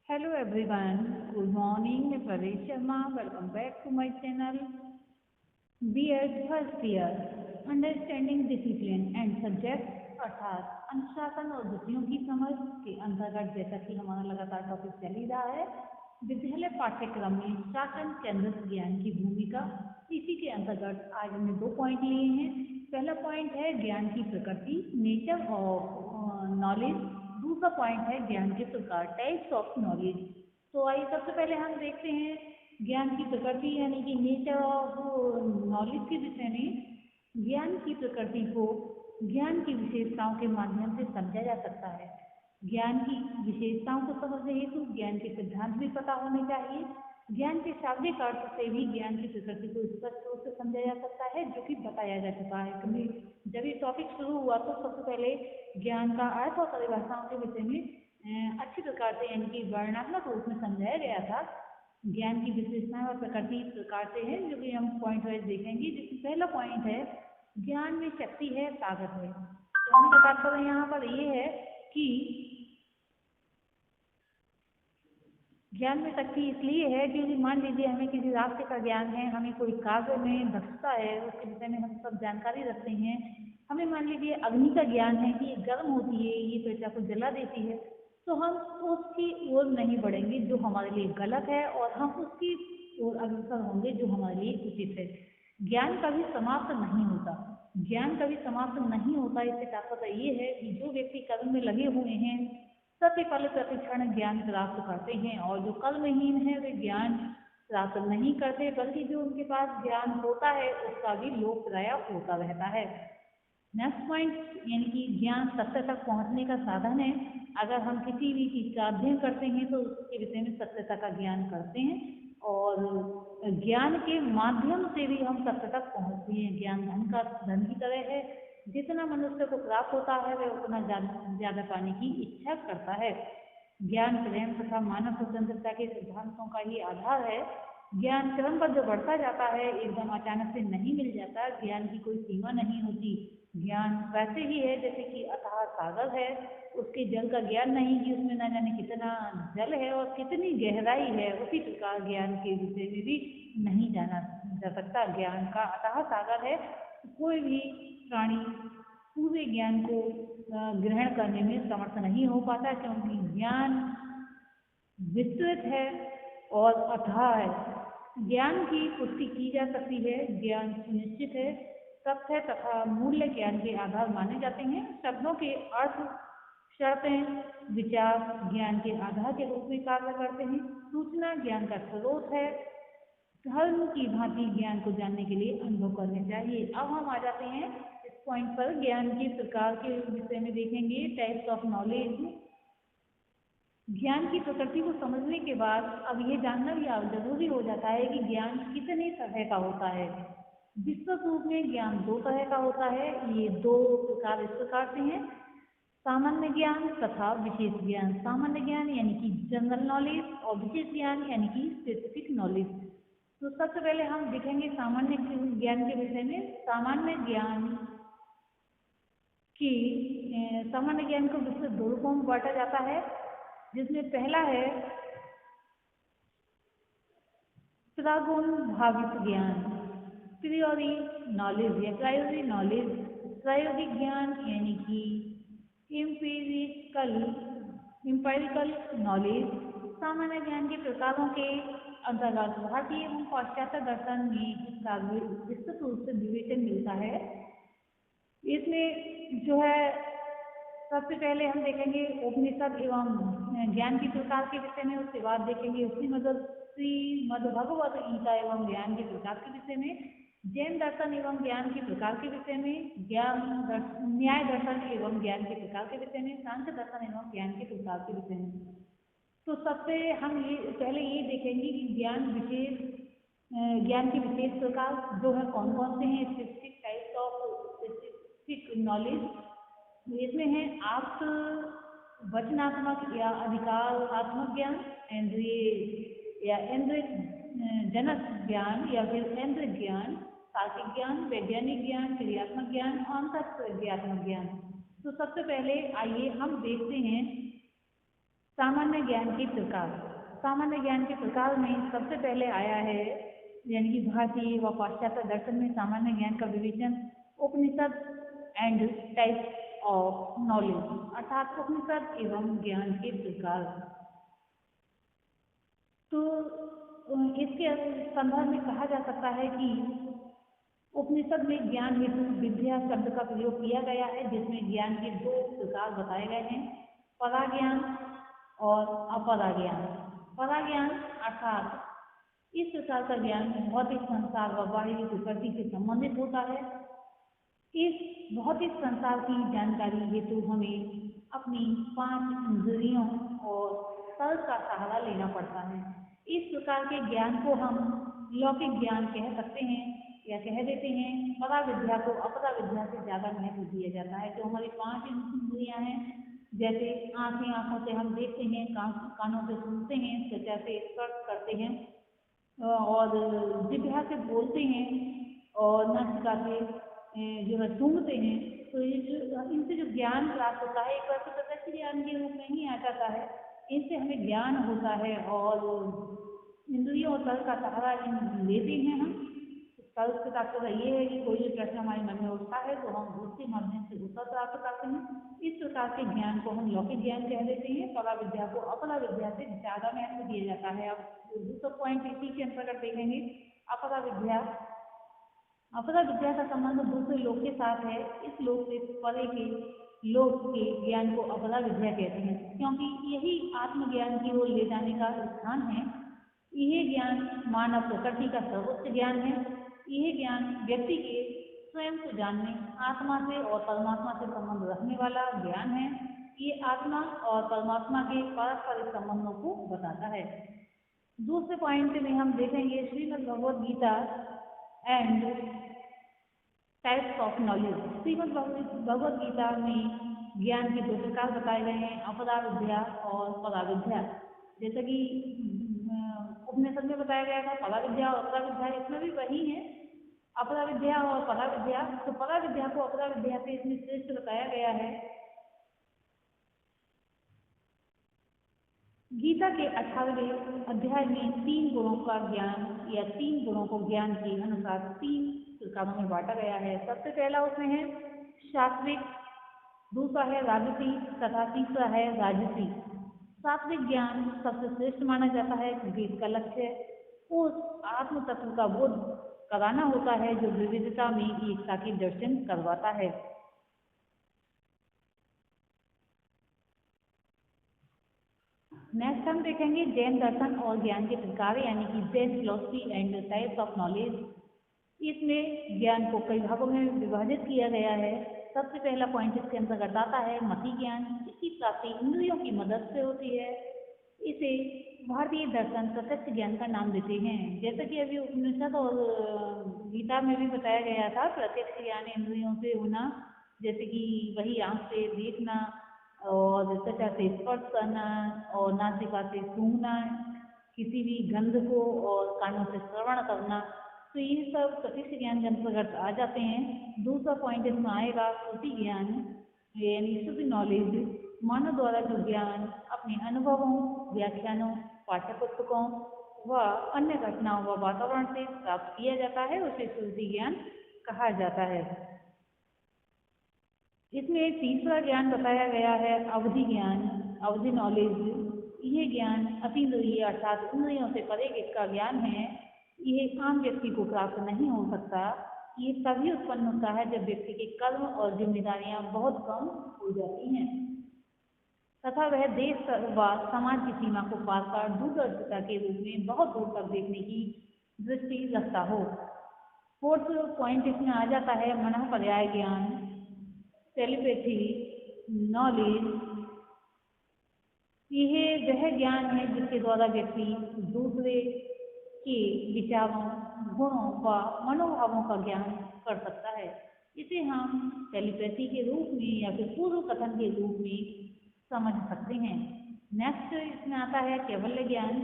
Hello everyone, good morning. मैं प्रवेश Sharma. Welcome back to my channel. B.Ed first year understanding discipline and subject अर्थात अनुशासन और विषयों की समझ के अंतर्गत जैसा कि हमारा लगातार टॉपिक चल ही रहा है विद्यालय पाठ्यक्रम में शासन केंद्रित ज्ञान की भूमिका। इसी के अंतर्गत आज हमने 2 पॉइंट लिए हैं। पहला पॉइंट है ज्ञान की प्रकृति, नेचर ऑफ नॉलेज। दूसरा पॉइंट है ज्ञान के प्रकार, टाइप्स ऑफ नॉलेज। तो आइए सबसे पहले हम देखते हैं ज्ञान की प्रकृति यानी कि नेचर ऑफ नॉलेज के विषय में। ज्ञान की प्रकृति को ज्ञान की विशेषताओं के माध्यम से समझा जा सकता है। ज्ञान की विशेषताओं को समझने हेतु ज्ञान के सिद्धांत भी पता होने चाहिए। ज्ञान के शाब्दिक अर्थ से भी ज्ञान की प्रकृति को स्पष्ट रूप से समझा जा सकता है, जो कि बताया जा चुका है। क्योंकि जब ये टॉपिक शुरू हुआ तो सबसे पहले ज्ञान का अर्थ और परिभाषाओं के विषय में अच्छी प्रकार से यानी कि वर्णनात्मक रूप में समझाया गया था। ज्ञान की विशेषताएं और प्रकृति इस प्रकार से है, जो कि हम पॉइंट वाइज देखेंगे। जिसमें पहला पॉइंट है ज्ञान में शक्ति है, ताकत है। तो हम बता तात्पर्य यहाँ पर ये है कि ज्ञान में शक्ति इसलिए है क्योंकि मान लीजिए हमें किसी रास्ते का ज्ञान है, हमें कोई कार्य में दक्षता है, उसके विषय में हम सब जानकारी रखते हैं। हमें मान लीजिए अग्नि का ज्ञान है कि ये गर्म होती है, ये त्वचा को जला देती है, तो हम उसकी ओर नहीं बढ़ेंगे जो हमारे लिए गलत है, और हम उसकी ओर अग्रसर होंगे जो हमारे लिए उचित है। ज्ञान कभी समाप्त नहीं होता, ज्ञान कभी समाप्त नहीं होता। इससे तात्पर्य ये है कि जो व्यक्ति कर्म में लगे हुए हैं प्रतिपल प्रतिक्षण ज्ञान प्राप्त करते हैं, और जो कर्महीन है वे ज्ञान प्राप्त नहीं करते, बल्कि जो उनके पास ज्ञान होता है उसका भी लोप प्रायः होता रहता है। नेक्स्ट पॉइंट यानी कि ज्ञान सत्य तक पहुंचने का साधन है। अगर हम किसी भी चीज का अध्ययन करते हैं तो उसके विषय में सत्यता का ज्ञान करते हैं, और ज्ञान के माध्यम से भी हम सत्य तक पहुंचते हैं। ज्ञान धन की तरह है, जितना मनुष्य को प्राप्त होता है वह उतना ज्यादा पाने की इच्छा करता है। ज्ञान प्रेम तथा मानव स्वतंत्रता के सिद्धांतों का ही आधार है। ज्ञान क्रमबद्ध बढ़ता जाता है, एकदम अचानक से नहीं मिल जाता। ज्ञान की कोई सीमा नहीं होती। ज्ञान वैसे ही है जैसे कि अथाह सागर है, उसके जल का ज्ञान नहीं कि उसमें न जाने कितना जल है और कितनी गहराई है। उसी प्रकार ज्ञान के विषय में भी नहीं जाना जा सकता। ज्ञान का अथाह सागर है, कोई भी प्राणी पूरे ज्ञान को ग्रहण करने में समर्थ नहीं हो पाता, क्योंकि ज्ञान विस्तृत है और अथाह है। ज्ञान की पुष्टि की जा सकती है, ज्ञान सुनिश्चित है, तथ्य तथा मूल्य ज्ञान के आधार माने जाते हैं। शब्दों के अर्थ, शर्तें, विचार ज्ञान के आधार के रूप में कार्य करते हैं। सूचना ज्ञान का स्रोत है। धर्म की भांति ज्ञान को जानने के लिए अनुभव करने चाहिए। अब हम आ जाते हैं इस पॉइंट पर, ज्ञान के प्रकार के विषय में देखेंगे, टाइप्स ऑफ नॉलेज। ज्ञान की प्रकृति को समझने के बाद अब ये जानना भी जरूरी हो जाता है कि ज्ञान कितने तरह का होता है। विस्तृत रूप में ज्ञान 2 तरह का होता है। ये 2 प्रकार इस प्रकार से हैं, सामान्य ज्ञान तथा विशेष ज्ञान। सामान्य ज्ञान यानी कि जनरल नॉलेज, और विशेष ज्ञान यानी कि स्पेसिफिक नॉलेज। तो सबसे पहले हम देखेंगे सामान्य ज्ञान के विषय में। सामान्य ज्ञान को विस्तृत 2 रूपों में बांटा जाता है, जिसमें पहला है प्रागुण भावित ज्ञान, प्रियोरी नॉलेज या प्रायोरी नॉलेज। प्रायोगिक ज्ञान यानी कि एम्पिरिकल नॉलेज। सामान्य ज्ञान के प्रकारों के अंतर्गत भारतीय एवं पाश्चात्य दर्शन में इसका विस्तृत रूप से विवेचन मिलता है। इसमें जो है सबसे पहले हम देखेंगे उपनिषद एवं ज्ञान के प्रकार के विषय में, उसके बाद देखेंगे श्रीमद् भगवद गीता एवं ज्ञान के प्रकार के विषय में, जैन दर्शन एवं ज्ञान के प्रकार के विषय में, न्याय दर्शन एवं ज्ञान के प्रकार के विषय में, सांख्य दर्शन एवं ज्ञान के प्रकार के विषय में। तो सबसे हम ये पहले ये देखेंगे कि ज्ञान के विशेष प्रकार जो है कौन कौन से हैं। Specific types of specific knowledge. इसमें है आप वचनात्मक या अधिकारात्मक ज्ञान, इंद्रिय जनक ज्ञान, या फिर इंद्र ज्ञान, तार्किक ज्ञान, वैज्ञानिक ज्ञान, क्रियात्मक ज्ञान, अंतःप्रज्ञात्मक ज्ञान। तो सबसे पहले आइए हम देखते हैं सामान्य ज्ञान के प्रकार। सामान्य ज्ञान के प्रकार में सबसे पहले आया है, यानी कि भारतीय व पाश्चात्य दर्शन में सामान्य ज्ञान का विवेचन उपनिषद एंड टाइप्स ऑफ नॉलेज, अर्थात उपनिषद एवं ज्ञान के प्रकार। तो इसके संदर्भ में कहा जा सकता है कि उपनिषद में ज्ञान हेतु विद्या शब्द का प्रयोग किया गया है, जिसमें ज्ञान के दो प्रकार बताए गए हैं, पराज्ञान और अपराज्ञान। पराज्ञान अर्थात इस प्रकार का ज्ञान भौतिक संसार व बाहरी प्रकृति से संबंधित होता है। इस भौतिक संसार की जानकारी हेतु हमें अपनी 5 इंद्रियों और तर्क का सहारा लेना पड़ता है। इस प्रकार के ज्ञान को हम लौकिक ज्ञान कह सकते हैं या कह देते हैं। परा विद्या को अपरा विद्या से ज़्यादा महत्व दिया जाता है। जो हमारी 5 इंद्रियां हैं, जैसे आँखों से हम देखते हैं, कानों से सुनते हैं, त्वचा से स्पर्श करते हैं और जिह्वा से बोलते हैं और नासिका से जो है सूंघते हैं। तो ये जो इनसे जो ज्ञान प्राप्त होता है, एक बार तो प्रत्यक्ष ज्ञान के रूप में ही आ जाता है। इनसे हमें ज्ञान होता है और इंद्रियों और तर्क का सहारा लेते हैं हम। तर्क से तात्पर्य ये है कि कोई भी प्रश्न हमारे मन में उठता है तो हम उसके माध्यम से उत्तर प्राप्त करते हैं। इस प्रकार के ज्ञान को हम लौकिक ज्ञान कह देते हैं। परा विद्या को अपरा विद्या से ज़्यादा महत्व दिया जाता है। अब दूसरा पॉइंट इसी के अंतर्गत देखेंगे। अपरा विद्या का संबंध दूसरे लोक के साथ है। इस लोक से परे के लोक के ज्ञान को अपरा विद्या कहते हैं, क्योंकि यही आत्मज्ञान की ओर ले जाने का स्थान है। यह ज्ञान मानव प्रकृति का सर्वोच्च ज्ञान है। यह ज्ञान व्यक्ति के स्वयं को जानने, आत्मा से और परमात्मा से संबंध रखने वाला ज्ञान है। ये आत्मा और परमात्मा के पारस्परिक संबंधों को बताता है। दूसरे पॉइंट में हम देखेंगे Shrimad Bhagavad Gita and types of knowledge. Shrimad Bhagavad Gita में ज्ञान के 2 प्रकार बताए गए हैं, अपरा विद्या और परा विद्या। जैसे कि उपनिषद में बताया गया था परा विद्या और अपरा विद्या, इसमें भी वही है, अपरा विद्या और परा विद्या। तो परा विद्या को अपरा विद्या से इसमें श्रेष्ठ बताया गया है। गीता के 18वें अध्याय में 3 गुणों का ज्ञान या 3 गुणों को ज्ञान के अनुसार 3 प्रकारों में बांटा गया है। सबसे पहला उसमें है सात्विक, दूसरा है राजसिक तथा तीसरा है राजसी। सात्विक ज्ञान सबसे श्रेष्ठ माना जाता है, क्योंकि इसका लक्ष्य उस आत्म तत्व का बोध कराना होता है जो विविधता में एकता के दर्शन करवाता है। नेक्स्ट हम देखेंगे जैन दर्शन और ज्ञान के प्रकार, यानी कि Jain philosophy and types of knowledge. इसमें ज्ञान को कई भागों में विभाजित किया गया है। सबसे पहला पॉइंट इसके अंतर्गत आता है मति ज्ञान। इसकी प्राप्ति इंद्रियों की मदद से होती है। इसे भारतीय दर्शन प्रत्यक्ष ज्ञान का नाम देते हैं। जैसा कि अभी उपनिषद और गीता में भी बताया गया था, प्रत्यक्ष ज्ञान इंद्रियों से होना, जैसे कि वही आँख से देखना और त्वचा से स्पर्श करना और नासिका से सूंघना किसी भी गंध को और कानों से श्रवण करना, तो ये सब प्रत्यक्ष ज्ञान के अंतर्गत आ जाते हैं। दूसरा पॉइंट इसमें आएगा श्रुति ज्ञान, यानी श्रुति नॉलेज। मानव द्वारा जो ज्ञान अपने अनुभवों, व्याख्यानों, पाठ्य पुस्तकों व अन्य घटनाओं व वातावरण से प्राप्त किया जाता है, उसे श्रुति ज्ञान कहा जाता है। इसमें तीसरा ज्ञान बताया गया है अवधि ज्ञान, अवधि नॉलेज। यह ज्ञान अतीन्द्रिय अर्थात इंद्रियों से परे का ज्ञान है। यह आम व्यक्ति को प्राप्त नहीं हो सकता। ये तभी उत्पन्न होता है जब व्यक्ति के कर्म और जिम्मेदारियां बहुत कम हो जाती हैं तथा वह देश व समाज की सीमा को पार कर दूरदर्शिता के रूप में बहुत दूर तक देखने की दृष्टि रखता हो। फोर्थ पॉइंट इसमें आ जाता है मन पर्याय ज्ञान, टेलीपैथी नॉलेज। यह वह ज्ञान है जिसके द्वारा व्यक्ति दूसरे के विचारों, गुणों व मनोभावों का ज्ञान कर सकता है। इसे हम टेलीपैथी के रूप में या फिर पूर्व कथन के रूप में समझ सकते हैं। नेक्स्ट इसमें आता है कैवल्य ज्ञान,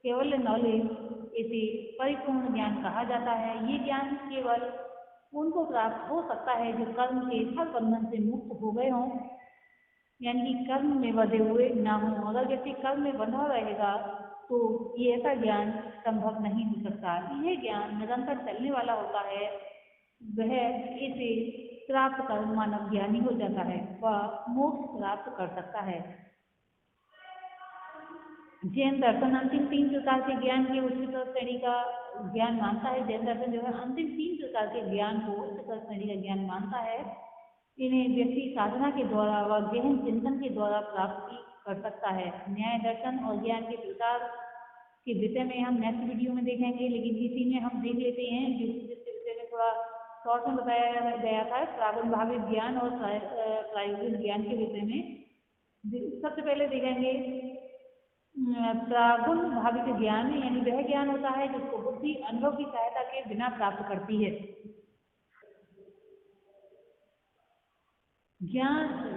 कैवल्य नॉलेज। इसे परिपूर्ण ज्ञान कहा जाता है। ये ज्ञान केवल उनको प्राप्त हो सकता है जो कर्म के फल बंधन से मुक्त हो गए हों यानी कि कर्म में बंधे हुए ना हो। अगर व्यक्ति कर्म में बंधा रहेगा तो ये ऐसा ज्ञान संभव नहीं हो सकता। यह ज्ञान निरंतर चलने वाला होता है। वह इसे प्राप्त कर मानव ज्ञानी हो जाता है, वह मोक्ष प्राप्त कर सकता है। जैन दर्शन अंतिम 3 प्रकार के ज्ञान की उच्चतर श्रेणी का ज्ञान मानता है। जैन दर्शन जो है अंतिम 3 प्रकार के ज्ञान को उच्चतर श्रेणी का ज्ञान मानता है। इन्हें व्यक्ति साधना के द्वारा व गहन चिंतन के द्वारा प्राप्ति कर सकता है। न्याय दर्शन और ज्ञान के प्रकार के विषय में हम नेक्स्ट वीडियो में देखेंगे, लेकिन इसी में हम देख लेते हैं जिसके विषय में थोड़ा शॉर्ट में बताया गया था, प्रागुण ज्ञान और प्रायोगिक ज्ञान के विषय में। सबसे पहले देखेंगे प्रागुण भाविक ज्ञान, यानी वह ज्ञान होता है जिसको बुद्धि अनुभव की सहायता के बिना प्राप्त करती है।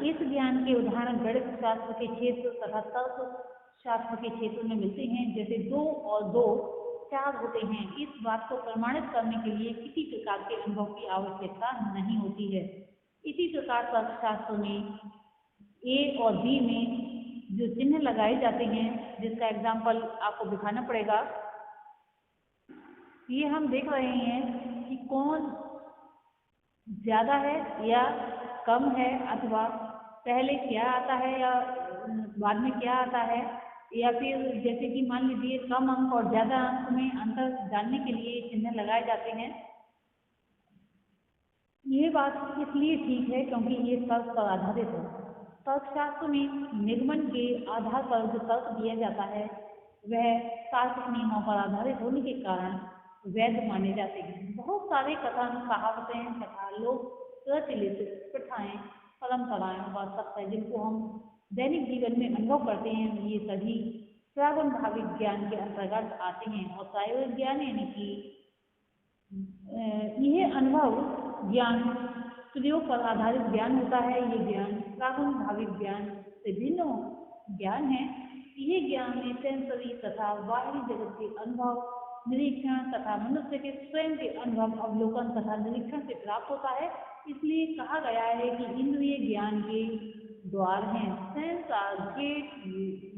इस ज्ञान के उदाहरण गणित शास्त्र के क्षेत्र तथा तर्क शास्त्र के क्षेत्र में मिलते हैं। जैसे 2 और 2 4 होते हैं। इस बात को प्रमाणित करने के लिए किसी प्रकार के अनुभव की आवश्यकता नहीं होती है। इसी प्रकार तर्कशास्त्र में ए और बी में जो चिन्ह लगाए जाते हैं, जिसका एग्जाम्पल आपको दिखाना पड़ेगा। ये हम देख रहे हैं कि कौन ज़्यादा है या कम है, अथवा पहले क्या आता है या बाद में क्या आता है, या फिर जैसे कि मान लीजिए कम अंक और ज़्यादा अंक में अंतर जानने के लिए चिन्ह लगाए जाते हैं। ये बात इसलिए ठीक है क्योंकि ये तर्क पर आधारित है। तर्कशास्त्र में निगमन के आधार पर जो तर्क दिया जाता है वह तार्किक नियमों पर आधारित होने के कारण वैध माने जाते हैं। बहुत सारे कथन, कहावतें तथा लोक प्रचलित प्रथाएं, परंपराएं व सत्य जिनको हम दैनिक जीवन में अनुभव करते हैं, ये सभी प्रागुण भाविक ज्ञान के अंतर्गत आते हैं। और प्रायोगिक ज्ञान यानी कि यह अनुभव ज्ञान प्रयोग पर आधारित ज्ञान होता है। ये ज्ञान प्रागुण भाविक ज्ञान से भिन्न ज्ञान है। यह ज्ञान में सेंसरी तथा बाहरी जगत के अनुभव, निरीक्षण तथा मनुष्य के स्वयं के अनुभव, अवलोकन तथा निरीक्षण से प्राप्त होता है। इसलिए कहा गया है कि इंद्रिय ज्ञान के द्वार हैं। Senses are gate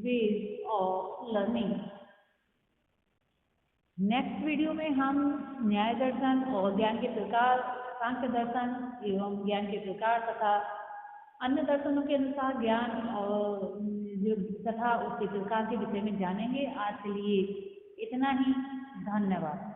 veg of learning. Next video में हम न्याय दर्शन और ज्ञान के प्रकार, सांख्य दर्शन एवं ज्ञान के प्रकार तथा अन्य दर्शनों के अनुसार ज्ञान और जो तथा उसके प्रकार के विषय में जानेंगे। आज के लिए इतना ही। धन्यवाद।